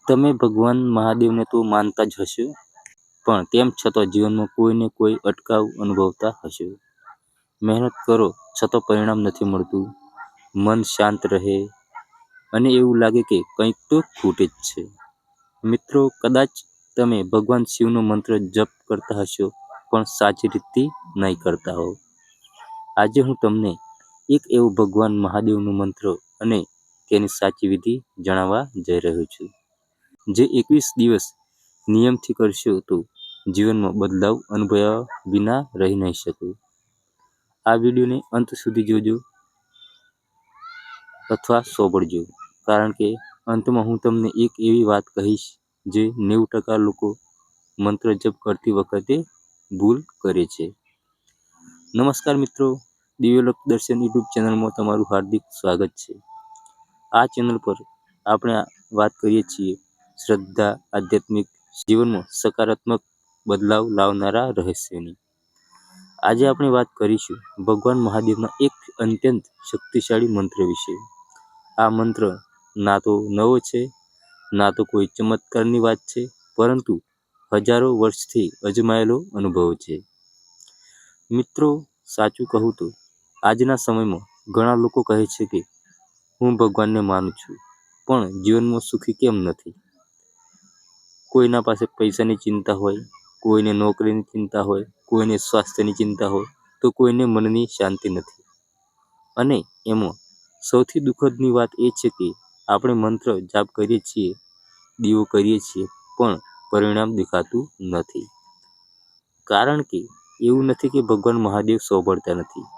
તમે ભગવાન મહાદેવને તો માનતા જ હશો, પણ તેમ છતાં જીવનમાં કોઈને કોઈ અટકાવ અનુભવતા હશો. મહેનત કરો છતાં પરિણામ નથી મળતું, મન શાંત રહે અને એવું લાગે કે કંઈક તો ખૂટે જ છે. મિત્રો, કદાચ તમે ભગવાન શિવનો મંત્ર જપ કરતા હશો, પણ સાચી રીતે નહીં કરતા હો. આજે હું તમને એક એવો ભગવાન મહાદેવનો મંત્ર અને તેની સાચી વિધિ જણાવવા જઈ રહ્યો છું, જે 21 દિવસ નિયમથી કરશો તો જીવનમાં બદલાવ અનુભવ્યા વિના રહી નહીં શકો. આ વિડીયોને અંત સુધી જોજો અથવા સાંભળજો, કારણ કે અંતમાં હું તમને એક એવી વાત કહીશ જે 90% લોકો મંત્ર જપ કરતી વખતે ભૂલ કરે છે. નમસ્કાર મિત્રો, દિવ્યલોક દર્શન યુટ્યુબ ચેનલમાં તમારું હાર્દિક સ્વાગત છે. આ ચેનલ પર આપણે વાત કરીએ છીએ શ્રદ્ધા, આધ્યાત્મિક જીવનમાં સકારાત્મક બદલાવ લાવનારા રહસ્યની. આજે આપણે વાત કરીશું ભગવાન મહાદેવના એક અત્યંત શક્તિશાળી મંત્ર વિશે. આ મંત્ર ના તો નવો છે, ના તો કોઈ ચમત્કારની વાત છે, પરંતુ હજારો વર્ષથી અજમાયેલો અનુભવ છે. મિત્રો, સાચું કહું તો આજના સમયમાં ઘણા લોકો કહે છે કે હું ભગવાનને માનું છું, પણ જીવનમાં સુખી કેમ નથી. કોઈના પાસે પૈસાની ચિંતા હોય, કોઈને નોકરીની ચિંતા હોય, કોઈને સ્વાસ્થ્યની ચિંતા હોય, તો કોઈને મનની શાંતિ નથી. અને એમાં સૌથી દુઃખદની વાત એ છે કે આપણે મંત્ર જાપ કરીએ છીએ, દીવો કરીએ છીએ, પણ પરિણામ દેખાતું નથી. કારણ કે એવું નથી કે ભગવાન મહાદેવ સાંભળતા નથી,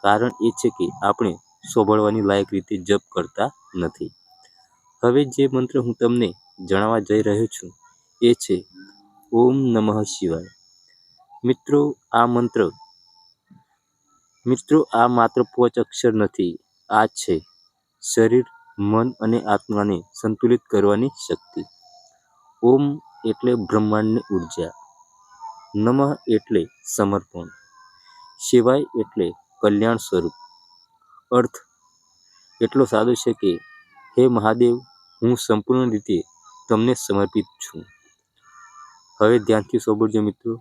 કારણ એ છે કે આપણે સાંભળવાની લાયક રીતે જપ કરતા નથી. હવે જે મંત્ર હું તમને જણાવવા જઈ રહ્યો છું એ છે ઓમ નમઃ શિવાય. મિત્રો, આ માત્ર 5 અક્ષર નથી, આ છે શરીર, મન અને આત્માને સંતુલિત કરવાની શક્તિ. ઓમ એટલે બ્રહ્માંડની ઉર્જા, નમઃ એટલે સમર્પણ, શિવાય એટલે કલ્યાણ સ્વરૂપ. અર્થ એટલો સાદો છે કે હે મહાદેવ, હું સંપૂર્ણ રીતે તમને સમર્પિત છું. હવે ધ્યાનથી સાંભળજો મિત્રો,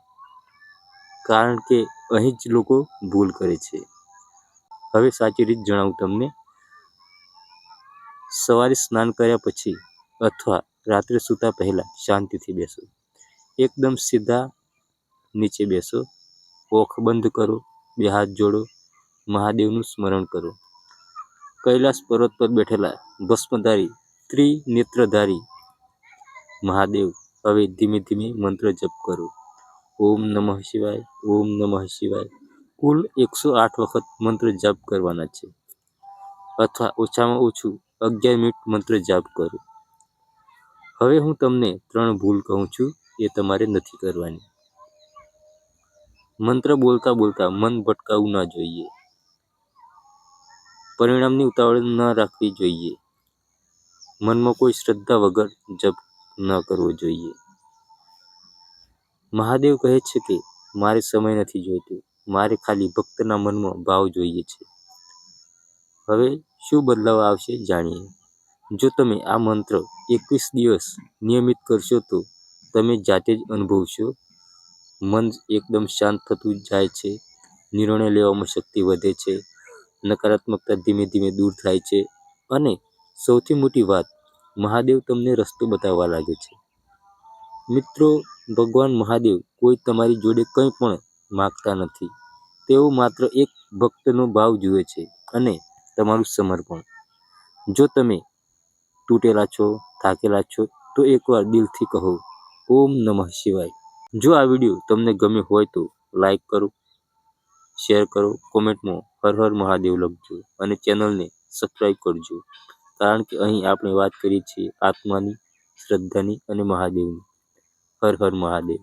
કારણ કે અહીં જ લોકો ભૂલ કરે છે. હવે સાચી રીત જણાવું તમને. સવારે સ્નાન કર્યા પછી અથવા રાત્રે સૂતા પહેલા શાંતિથી બેસો. એકદમ સીધા નીચે બેસો, આંખ બંધ કરો, 2 હાથ જોડો, મહાદેવનું સ્મરણ કરો. કૈલાસ પર્વત પર બેઠેલા ભસ્મધારી ત્રિનેત્રધારી મહાદેવ. હવે ધીમે ધીમે મંત્ર જપ કરો. ઓમ નમઃ શિવાય, ઓમ નમઃ શિવાય. કુલ 108 વખત મંત્ર જાપ કરવાના છે, અથવા ઓછામાં ઓછું 11 મિનિટ મંત્ર જાપ કરો. હવે હું તમને 3 ભૂલ કહું છું, એ તમારે નથી કરવાની. મંત્ર બોલતા બોલતા મન ભટકાવવું ના જોઈએ. પરિણામની ઉતાવળ ન રાખવી જોઈએ. મનમાં કોઈ શ્રદ્ધા વગર જપ ન કરવો જોઈએ. મહાદેવ કહે છે કે મારે સમય નથી જોઈતો, મારે ખાલી ભક્તના મનમાં ભાવ જોઈએ છે. હવે શું બદલાવ આવશે જાણીએ. જો તમે આ મંત્ર 21 દિવસ નિયમિત કરશો તો તમે જાતે જ અનુભવશો. મન એકદમ શાંત થતું જાય છે, નિર્ણય લેવામાં શક્તિ વધે છે, નકારાત્મકતા ધીમે ધીમે દૂર થાય છે, અને સૌથી મોટી વાત, મહાદેવ તમને રસ્તો બતાવવા લાગે છે. મિત્રો, ભગવાન મહાદેવ કોઈ તમારી જોડે કંઈ પણ માગતા નથી. તેઓ માત્ર એક ભક્તનો ભાવ જુએ છે અને તમારું સમર્પણ. જો તમે તૂટેલા છો, થાકેલા છો, તો એકવાર દિલથી કહો ઓમ નમઃ શિવાય. જો આ વિડીયો તમને ગમ્યો હોય તો લાઈક કરો, શેર કરો, કોમેન્ટમાં હર હર મહાદેવ લખજો અને ચેનલને સબસ્ક્રાઈબ કરજો, કારણ કે અહીં આપણે વાત કરીએ છીએ આત્માની, શ્રદ્ધાની અને મહાદેવની. હર હર મહાદેવ.